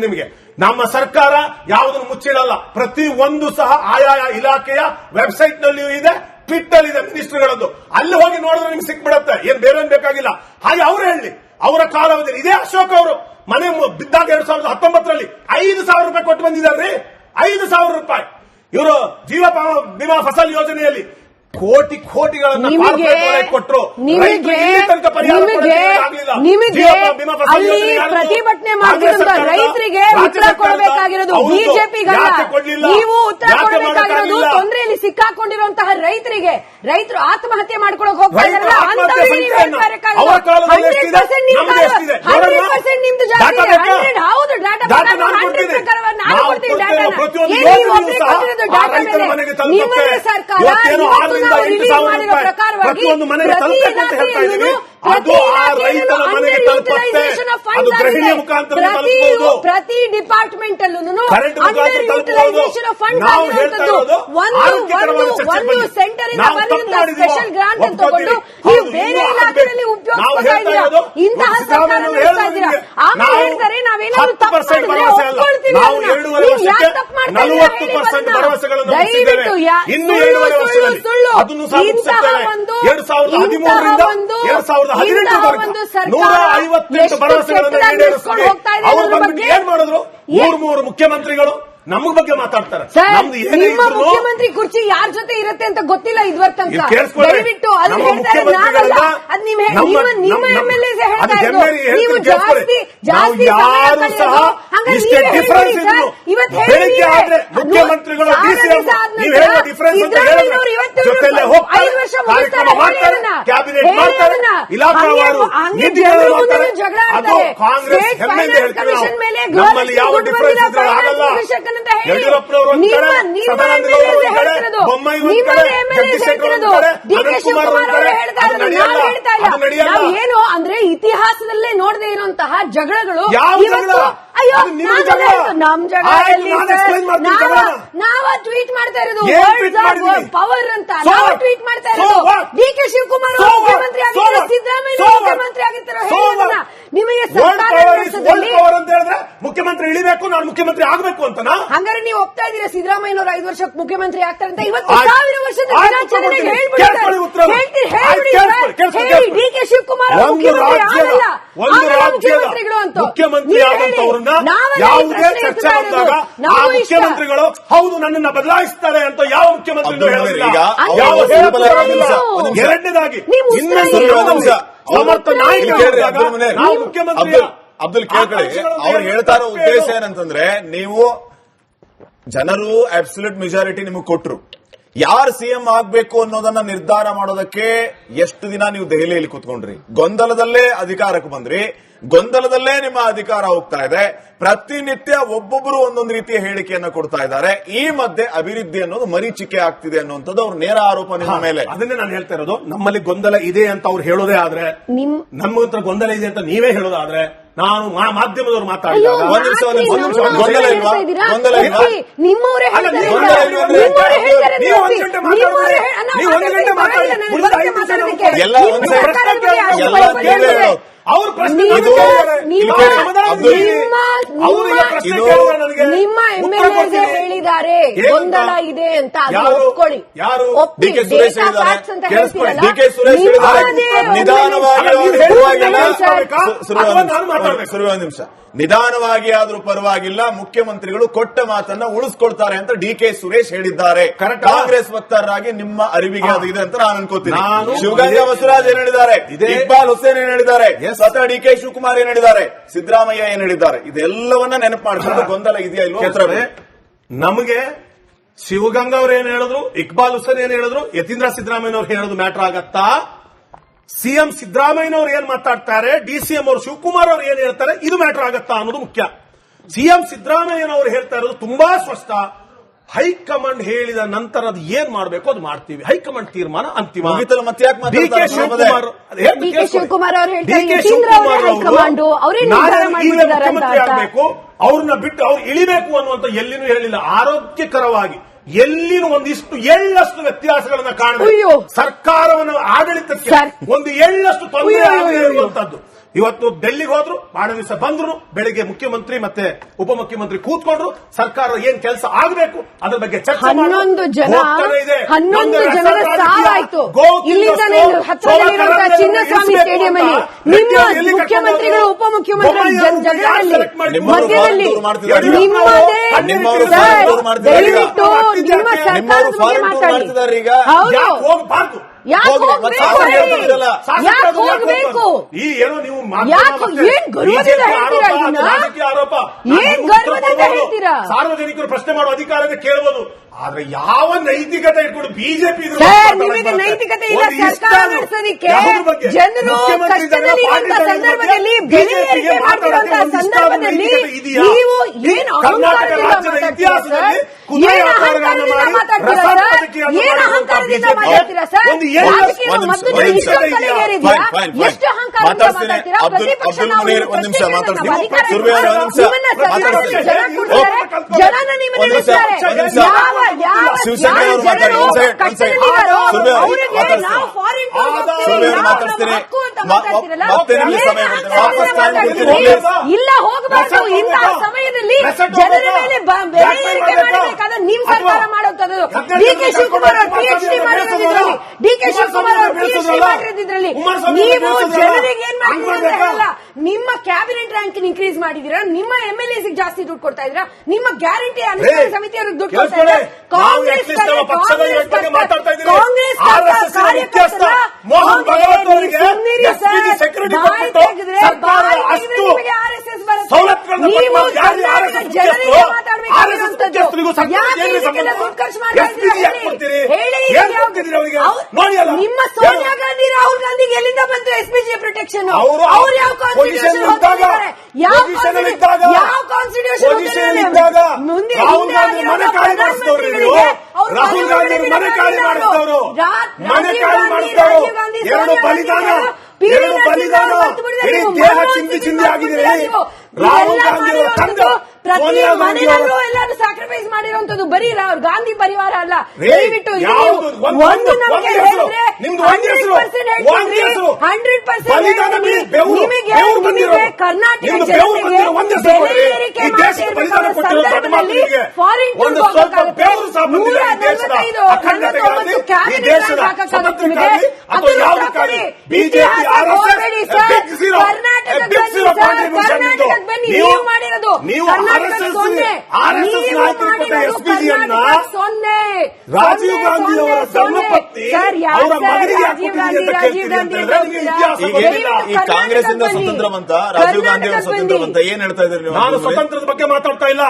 ನಿಮಗೆ ನಮ್ಮ ಸರ್ಕಾರ ಯಾವುದನ್ನು ಮುಚ್ಚಿಡಲ್ಲ. ಪ್ರತಿ ಒಂದು ಸಹ ಆಯಾ ಇಲಾಖೆಯ ವೆಬ್ಸೈಟ್ ನಲ್ಲಿಯೂ ಇದೆ, ಟ್ವಿಟರ್ ಇದೆ ಮಿನಿಸ್ಟರ್ಗಳದ್ದು. ಅಲ್ಲಿ ಹೋಗಿ ನೋಡಿದ್ರೆ ನಿಮ್ಗೆ ಸಿಕ್ಬಿಡತ್ತೆ, ಏನ್ ಬೇರೆ ಬೇಕಾಗಿಲ್ಲ. ಹಾಗೆ ಅವ್ರು ಹೇಳಿ ಅವರ ಕಾಲಾವಧಿ ಇದೇ ಅಶೋಕ್ ಅವರು ಮನೆ ಬಿದ್ದಾಗ 2019ರಲ್ಲಿ 5,000 ರೂಪಾಯಿ ಕೊಟ್ಟು ಬಂದಿದ್ದಾರೆ. 5,000 ರೂಪಾಯಿ ಇವರು ಜೀವ ವಿಮಾ ಫಸಲ್ ಯೋಜನೆಯಲ್ಲಿ ಕೋಟಿಗಳನ್ನು ಕೊಟ್ಟರು. ನಿಮಗೆ ಅಲ್ಲಿ ಪ್ರತಿಭಟನೆ ಮಾಡ್ತಿರೋ ರೈತರಿಗೆ ಉತ್ತರ ಕೊಡಬೇಕಾಗಿರೋದು ಬಿಜೆಪಿಗಲ್ಲ. ನೀವು ಉತ್ತರ ಕೊಡಬೇಕಾಗಿರೋದು ತೊಂದರೆಯಲ್ಲಿ ಸಿಕ್ಕಾಕೊಂಡಿರುವಂತಹ ರೈತರಿಗೆ. ರೈತರು ಆತ್ಮಹತ್ಯೆ ಮಾಡ್ಕೊಳಕ್ ಹೋಗ್ತಾ ಇದಾರಲ್ಲ, ಅಂತವರಿಗೆ ನೀವು ಹೇಳ್ಬೇಕಾಗಿರೋದು 100% ನಿಮ್ದು ಜಾಸ್ತಿ. 100 ಹೌದು, ಡಾಟಾ 100 ಪ್ರಕಾರ ನಾನು ಕೊಡ್ತೀನಿ. ಡಾಟಾ ನಿಮ್ಮದೇ ಸರ್ಕಾರ ಮಾಡಿರೋ ಪ್ರಕಾರವಾಗಿ ಪ್ರತಿ ಡಿಪಾರ್ಟ್ಮೆಂಟ್ ಅಲ್ಲೂ ಅಂಡರ್ ಫಂಡ್ ಒಂದು ಸೆಂಟರ್ ಇಂದ ಬಂದಂತಹ ಸ್ಪೆಷಲ್ ಗ್ರಾಂಟ್ ಅಂತ ತಗೊಂಡು ನೀವು ಬೇರೆ ಇಲಾಖೆಯಲ್ಲಿ ಉಪಯೋಗಿಸ್ತಾ ಇದ್ದೀರಾ. ಇಂತಹ ಸರ್ಕಾರ ನಡೆಸ್ತಾ ಇದ್ದೀರಾ. ಆಮೇಲೆ ಹೇಳ್ತಾರೆ ನಾವೇನಾದ್ರು ತಪ್ಪು ಮಾಡಿದ್ರೆ ಒಪ್ಕೊಳ್ತೀವಿ. ತಪ್ಪು ಮಾಡ್ತಾ ಇದ್ದೀರಾ ದಯವಿಟ್ಟು ಸುಳ್ಳು. ಇಂತಹ ಒಂದು ಏನ್ ಮಾಡಿದ್ರು? 3 ಮುಖ್ಯಮಂತ್ರಿಗಳು ನಮ್ಮ ಬಗ್ಗೆ ಮಾತಾಡ್ತಾರೆ. ನಿಮ್ಮ ಮುಖ್ಯಮಂತ್ರಿ ಕುರ್ಚಿ ಯಾರ ಜೊತೆ ಇರುತ್ತೆ ಅಂತ ಗೊತ್ತಿಲ್ಲ ಇದುವರೆಗೆ ತನಕ. ದಯವಿಟ್ಟು ಅದು ಹೇಳ್ತಾರೆ, ನಾನಲ್ಲ. ಅದು ನಿಮ್ಮ MLAs ಹೇಳ್ತಾ ಇದ್ರು. ನೀವು ಜಾಸ್ತಿ ಮುಖ್ಯಮಂತ್ರಿಗಳು ಕ್ಯಾಬಿನೆಟ್ ಮಾಡ್ತಾರೆ, ಇಲಾಖಾವಾರು ಜಗಳ ನಮ್ಮಲ್ಲಿ ಯಾವ ಡಿಫರೆನ್ಸ್ ಆಗಲ್ಲ. ಯಡಿಯೂರಪ್ಪನವರು ಏನು ಅಂದ್ರೆ ಇತಿಹಾಸದಲ್ಲೇ ನೋಡದೇ ಇರುವಂತಹ ಜಗಳಗಳು. ನಮ್ ನಾವ ಟ್ವೀಟ್ ಮಾಡ್ತಾ ಇರೋದು ಪವರ್ ಅಂತ. ನಾವು ಟ್ವೀಟ್ ಮಾಡ್ತಾ ಇರೋದು DK ಶಿವಕುಮಾರ್ ಮುಖ್ಯಮಂತ್ರಿ ಆಗಿರ್ತಾರೆ, ಸಿದ್ದರಾಮಯ್ಯ ಮುಖ್ಯಮಂತ್ರಿ ಆಗಿರ್ತಾರೋ ಹೇಳೋದನ್ನ. ನಿಮಗೆ ಸರ್ಕಾರ ಮುಖ್ಯಮಂತ್ರಿ ಇಳಿಬೇಕು, ನಾನು ಮುಖ್ಯಮಂತ್ರಿ ಆಗಬೇಕು ಅಂತನಾ? ಹಂಗಾರೆ ನೀವು ಒಪ್ತಾ ಇದ್ದೀರಾ ಸಿದ್ದರಾಮಯ್ಯನವರು 5 ವರ್ಷಕ್ಕೆ ಮುಖ್ಯಮಂತ್ರಿ ಆಗ್ತಾರೆ ಅಂತ? ಇವತ್ತು 1000 ವರ್ಷದ ದಿನಾಚರಣೆಗೆ ಹೇಳ್ಬಿಡ್ತಾರೆ. DK ಶಿವಕುಮಾರ್ ಮುಖ್ಯಮಂತ್ರಿ ಆಗಲ್ಲ, ಮುಖ್ಯಮಂತ್ರಿಗಳು ಅಂತ ಮುಖ್ಯಮಂತ್ರಿ ಆದಂತವ್ರನ್ನ ಯಾವುದೇ ಚರ್ಚೆ ಬಂದಾಗ ಆ ಮುಖ್ಯಮಂತ್ರಿಗಳು ಹೌದು ನನ್ನನ್ನ ಬದಲಾಯಿಸ್ತಾರೆ ಅಂತ ಯಾವ ಮುಖ್ಯಮಂತ್ರಿ ಹೇಳೋದಿಲ್ಲ. ಎರಡನೇದಾಗಿ ಸಮರ್ಥ ನಾಯಕ ಮುಖ್ಯಮಂತ್ರಿ ಅಬ್ದುಲ್ ಕೇಳ್ಕೊಳ್ಳಿ, ಅವ್ರು ಹೇಳ್ತಾ ಇರೋ ಉದ್ದೇಶ ಏನಂತಂದ್ರೆ, ನೀವು ಜನರು ಅಬ್ಸಲ್ಯೂಟ್ ಮೆಜಾರಿಟಿ ನಿಮಗೆ ಕೊಟ್ರು, ಯಾರು ಸಿಎಂ ಆಗ್ಬೇಕು ಅನ್ನೋದನ್ನ ನಿರ್ಧಾರ ಮಾಡೋದಕ್ಕೆ ಎಷ್ಟು ದಿನ ನೀವು ದೆಹಲಿಯಲ್ಲಿ ಕೂತ್ಕೊಂಡ್ರಿ, ಗೊಂದಲದಲ್ಲೇ ಅಧಿಕಾರಕ್ಕೆ ಬಂದ್ರಿ, ಗೊಂದಲದಲ್ಲೇ ನಿಮ್ಮ ಅಧಿಕಾರ ಹೋಗ್ತಾ ಇದೆ. ಪ್ರತಿನಿತ್ಯ ಒಬ್ಬೊಬ್ಬರು ಒಂದೊಂದು ರೀತಿಯ ಹೇಳಿಕೆಯನ್ನ ಕೊಡ್ತಾ ಇದ್ದಾರೆ. ಈ ಮಧ್ಯೆ ಅಭಿವೃದ್ಧಿ ಅನ್ನೋದು ಮರೀಚಿಕೆ ಆಗ್ತಿದೆ ಅನ್ನುವಂಥದ್ದು ಅವ್ರ ನೇರ ಆರೋಪ ನಿಮ್ಮ ಮೇಲೆ. ಅದನ್ನೇ ನಾನು ಹೇಳ್ತಾ ಇರೋದು. ನಮ್ಮಲ್ಲಿ ಗೊಂದಲ ಇದೆ ಅಂತ ಅವ್ರು ಹೇಳೋದೇ ಆದ್ರೆ, ನಮ್ಮ ಹತ್ರ ಗೊಂದಲ ಇದೆ ಅಂತ ನೀವೇ ಹೇಳೋದಾದ್ರೆ, ನಾನು ಮಾಧ್ಯಮದವ್ರು ಮಾತಾಡಿದಾಗ ಗೊಂದಲ ಇಲ್ವಾ? ಗೊಂದಲ ಇಲ್ವಾ? ನಿಮ್ಮವರೇ ಎಲ್ಲ ಅವ್ರ ಪ್ರಶ್ನೆ ನಿಮ್ಮ MLAs ಹೇಳಿದ್ದಾರೆ ಗೊಂದಲ ಇದೆ ಅಂತ. ಒಪ್ಕೊಳ್ಳಿ. ಯಾರು? DK ಸುರೇಶ್ ಹೇಳಿದ್ದಾರೆ. DK ಸುರೇಶ್ ಹೇಳಿದ್ದಾರೆ. ನಿಮಿಷ ನಿಧಾನವಾಗಿ ಆದ್ರೂ ಪರವಾಗಿಲ್ಲ, ಮುಖ್ಯಮಂತ್ರಿಗಳು ಕೊಟ್ಟ ಮಾತನ್ನ ಉಳಿಸ್ಕೊಳ್ತಾರೆ ಅಂತ DK ಸುರೇಶ್ ಹೇಳಿದ್ದಾರೆ. ಕಾಂಗ್ರೆಸ್ ವಕ್ತಾರರಾಗಿ ನಿಮ್ಮ ಅರಿವಿಗೆ ಅದು ಇದೆ ಅಂತ ನಾನು ಅನ್ಕೋತೀನಿ. ಶಿವಗಂಗಾ ಬಸವರಾಜ್ ಏನ್ ಹೇಳಿದ್ದಾರೆ, ಇಕ್ಬಾಲ್ ಹುಸೇನ್ ಏನ್ ಹೇಳಿದ್ದಾರೆ, ಸ್ವತಃ DK ಶಿವಕುಮಾರ್ ಏನ್ ಹೇಳಿದ್ದಾರೆ, ಸಿದ್ದರಾಮಯ್ಯ ಏನ್ ಹೇಳಿದ್ದಾರೆ, ಇದೆಲ್ಲವನ್ನ ನೆನಪು ಮಾಡಿಕೊಂಡು ಗೊಂದಲ ಇದೆಯಾ ಇಲ್ವಾ? ನಮಗೆ ಶಿವಗಂಗಾ ಅವ್ರು ಏನ್ ಹೇಳಿದ್ರು, ಇಕ್ಬಾಲ್ ಹುಸೇನ್ ಏನ್ ಹೇಳಿದ್ರು, ಯತೀಂದ್ರ ಸಿದ್ದರಾಮಯ್ಯನವ್ರು ಹೇಳೋದು ಮ್ಯಾಟರ್ ಆಗತ್ತಾ? ಸಿಎಂ ಸಿದ್ದರಾಮಯ್ಯನವರು ಏನ್ ಮಾತಾಡ್ತಾರೆ, DCM ಅವರು ಶಿವಕುಮಾರ್ ಅವರು ಏನ್ ಹೇಳ್ತಾರೆ, ಇದು ಮ್ಯಾಟರ್ ಆಗತ್ತಾ ಅನ್ನೋದು ಮುಖ್ಯ. ಸಿಎಂ ಸಿದ್ದರಾಮಯ್ಯನವರು ಹೇಳ್ತಾ ಇರೋದು ತುಂಬಾ ಸ್ಪಷ್ಟ. ಹೈಕಮಾಂಡ್ ಹೇಳಿದ ನಂತರ ಅದು ಏನ್ ಮಾಡಬೇಕು ಅದು ಮಾಡ್ತೀವಿ, ಹೈಕಮಾಂಡ್ ತೀರ್ಮಾನ ಅಂತಿಮ. DK ಶಿವಕುಮಾರ್ ಅವರು ಮುಖ್ಯಮಂತ್ರಿ ಆಗಬೇಕು, ಅವ್ರನ್ನ ಬಿಟ್ಟು ಅವ್ರು ಇಳಿಬೇಕು ಅನ್ನುವಂತ ಎಲ್ಲಿನೂ ಹೇಳಿಲ್ಲ. ಆರೋಗ್ಯಕರವಾಗಿ ಎಲ್ಲಿನೂ ಒಂದಿಷ್ಟು ಎಳ್ಳಷ್ಟು ವ್ಯತ್ಯಾಸಗಳನ್ನ ಕಾಣಬೇಕು. ಸರ್ಕಾರವನ್ನು ಆಡಳಿತಕ್ಕೆ ಒಂದು ಎಳ್ಳಷ್ಟು ತೊಂದರೆ ಇರುವಂತದ್ದು. ಇವತ್ತು ಡೆಲ್ಲಿಗೆ ಹೋದ್ರು, ಮಾಡೋ ದಿವಸ ಬಂದ್ರು, ಬೆಳಿಗ್ಗೆ ಮುಖ್ಯಮಂತ್ರಿ ಮತ್ತೆ ಉಪಮುಖ್ಯಮಂತ್ರಿ ಕೂತ್ಕೊಂಡ್ರು, ಸರ್ಕಾರ ಏನ್ ಕೆಲಸ ಆಗಬೇಕು ಅದ್ರ ಬಗ್ಗೆ ಚರ್ಚೆ ಮಾಡಿದ್ರು. 11 ಜನರ ಸಾವಾಯ್ತು. ಇಲ್ಲಿಂದಾನೇ ಹತ್ತಿರದಲ್ಲಿರುವಂತಹ ಚಿನ್ನಸ್ವಾಮಿ ಸ್ಟೇಡಿಯಂ ಅಲ್ಲಿ ನಿಮ್ಮ ಮುಖ್ಯಮಂತ್ರಿಗಳು ಉಪಮುಖ್ಯಮಂತ್ರಿ ಜಗಳದಲ್ಲಿ ಮಧ್ಯದಲ್ಲಿ ದಯವಿಟ್ಟು ನಿಮ್ಮ ಸರ್ಕಾರದ ಬಗ್ಗೆ ಮಾತಾಡಿ. ಹೌದು, ಯಾಕೆ ಹೋಗ್ಬೇಕು? ಈ ಏನೋ ನೀವು ಏನ್ ಗರ್ವದಿಂದ ಹೇಳ್ತೀರಾ ಇದನ್ನ? ಏನ್ ಗರ್ವದಿಂದ ಹೇಳ್ತೀರಾ? ಸಾರ್ವಜನಿಕರು ಪ್ರಶ್ನೆ ಮಾಡುವ ಅಧಿಕಾರಕ್ಕೆ ಕೇಳಬಹುದು, ಆದ್ರೆ ಯಾವ ನೈತಿಕತೆ ಇಟ್ಕೊಂಡು ಬಿಜೆಪಿ ನಿಮಗೆ ನೈತಿಕತೆ ಇಲ್ಲ ಸರ್ಕಾರ ನಡೆಸೋದಿಕ್ಕೆ. ಜನರು ಕಷ್ಟದಲ್ಲಿರುವಂತಹ ಸಂದರ್ಭದಲ್ಲಿ ಬೆಲೆ ಏರಿಕೆ ಮಾಡ್ತಿರುವಂತಹ ಸಂದರ್ಭದಲ್ಲಿ ನೀವು ಏನು ಅಹಂಕಾರದಿಂದ ಮಾತಾಡ್ತೀರಾ ಸರ್? ಏನು ಅಹಂಕಾರದಿಂದ ಮಾತಾಡ್ತೀರಾ ಸರ್? ಏನು ಅಹಂಕಾರದಿಂದ ಮಾತಾಡ್ತೀರಾ ಸರ್? ರಾಜಕೀಯ ಮೊದಲು ಇಷ್ಟೊಂದು ಏರಿದ್ಯಾ? ಎಷ್ಟು ಅಹಂಕಾರದಿಂದ ಮಾತಾಡ್ತೀರಾ? ಪ್ರತಿಪಕ್ಷ ನಾವು ಜನನ ನಿಮ್ಮನ್ನ ನಿಲ್ಲಿಸ್ತಾರೆ. ಶಿವಸೇನೆ ಅವರು ಇಲ್ಲ ಹೋಗಬಾರ್ದು. ಇಂತಹ ಸಮಯದಲ್ಲಿ ಜನರ ಮೇಲೆ ಬೆಲೆ ಏರಿಕೆ ಮಾಡಬೇಕಾದ ನಿಮ್ ಸರ್ಕಾರ ಮಾಡುತ್ತದೆ. ಡಿಕೆ ಶಿವಕುಮಾರ್ ಅವರು PhD ಮಾಡಿರೋದ್ರಲ್ಲಿ, ಡಿಕೆ ಶಿವಕುಮಾರ್ ಅವರು PhD ಮಾಡಿರೋದ್ರಲ್ಲಿ ನೀವು ಜನರಿಗೆ ಏನ್ ಮಾಡಿದ್ರೆ ಅಂತ ಹೇಳಲ್ಲ. ನಿಮ್ಮ ಕ್ಯಾಬಿನೆಟ್ ರ್ಯಾಂಕ್ ಇನ್ಕ್ರೀಸ್ ಮಾಡಿದೀರಾ, ನಿಮ್ಮ MLAs ಜಾಸ್ತಿ ದುಡ್ಡು ಕೊಡ್ತಾ ಇದ್ದೀರಾ, ನಿಮ್ಮ ಗ್ಯಾರಂಟಿ ಅನುಷ್ಠಾನ ಸಮಿತಿಯವ್ರಿಗೆ ದುಡ್ಡು ಕೊಡ್ತಾ ಇದ್ದೀರಾ. ಕಾಂಗ್ರೆಸ್ ಕಾರ್ಯಕರ್ತರ ಮೋಹನ್ ಭಗವತ್ ಅವರಿಗೆ ಸೆಕ್ಯೂರಿಟಿ ಕೊಟ್ಟು ಸರ್ಕಾರ ಅಷ್ಟು ಸವಲತ್ತುಗಳನ್ನು ನಿಮ್ಮ ಸೋನಿಯಾ ಗಾಂಧಿ ರಾಹುಲ್ ಗಾಂಧಿಗೆ ಎಲ್ಲಿಂದ ಬಂತು SPG ಪ್ರೊಟೆಕ್ಷನ್? ಅವರು ಯಾವ ಕಾನ್ಸ್ಟಿಟ್ಯೂಷನ್ ಮುಂದೆ ರಾಹುಲ್ ಗಾಂಧಿ ಮನೆ ಖಾಲಿ ಮಾಡಿಸಿದವರು, ರಾಹುಲ್ ಗಾಂಧಿ ಮನೆ ಖಾಲಿ ಮಾಡಿಸಿದವರು, ಮನೆ ಖಾಲಿ ಮಾಡಿಸಿದವರು. ಎರಡು ಬಲಿದಾನ ಇಡೀ ದೇಹ ಚಿಂದಿ ಆಗಿದ್ದೀರಿ. ರಾಹುಲ್ ಗಾಂಧಿ ಅವರ ತಂದೆ ಪ್ರತಿ ಮನೆಯಲ್ಲೂ ಎಲ್ಲರೂ ಸ್ಯಾಕ್ರಿಫೈಸ್ ಮಾಡಿರುವಂತದ್ದು ಬರೀ ಗಾಂಧಿ ಪರಿವಾರ ಅಲ್ಲ. ದಯವಿಟ್ಟು ಒಂದು ನಮಗೆ ಹೇಳಿದ್ರೆ 100% ನಿಮಗೆ ಕರ್ನಾಟಕ ಜನತೆಗೆ ಬೆಲೆ ಏರಿಕೆ ಮಾಡ್ತಿರುವಂತಹ ಸಂದರ್ಭದಲ್ಲಿ ಫಾರಿನ್ ಟೂರ್ ಹೋಗಕ್ಕಾಗುತ್ತೆ. 145 ಕ್ಯಾಬಿನೆಟ್ ಹಾಕಕ್ಕಾಗುತ್ತೆ ನಿಮಗೆ. ಅದನ್ನು ತಗೊಳ್ಳಿ. ಇತಿಹಾಸ ಹೋಗಬೇಡಿ ಸರ್. ಕರ್ನಾಟಕಕ್ಕೆ ಬನ್ನಿ. ನೀವು ಮಾಡಿರೋದು ರಾಜೀವ್ ಗಾಂಧಿ ಅವರ ಧರ್ಮಪತ್ನಿ ಅವರ ಮಗನಿಗೆ ಈ ಕಾಂಗ್ರೆಸ್ ಇಂದ ಸ್ವತಂತ್ರ ಬಂತ, ರಾಜೀವ್ ಗಾಂಧಿ ಅವರ ಸ್ವತಂತ್ರ ಬಂತ, ಏನ್ ಹೇಳ್ತಾ ಇದ್ದೀರಿ ನೀವು? ನಾನು ಸ್ವತಂತ್ರದ ಬಗ್ಗೆ ಮಾತಾಡ್ತಾ ಇಲ್ಲ.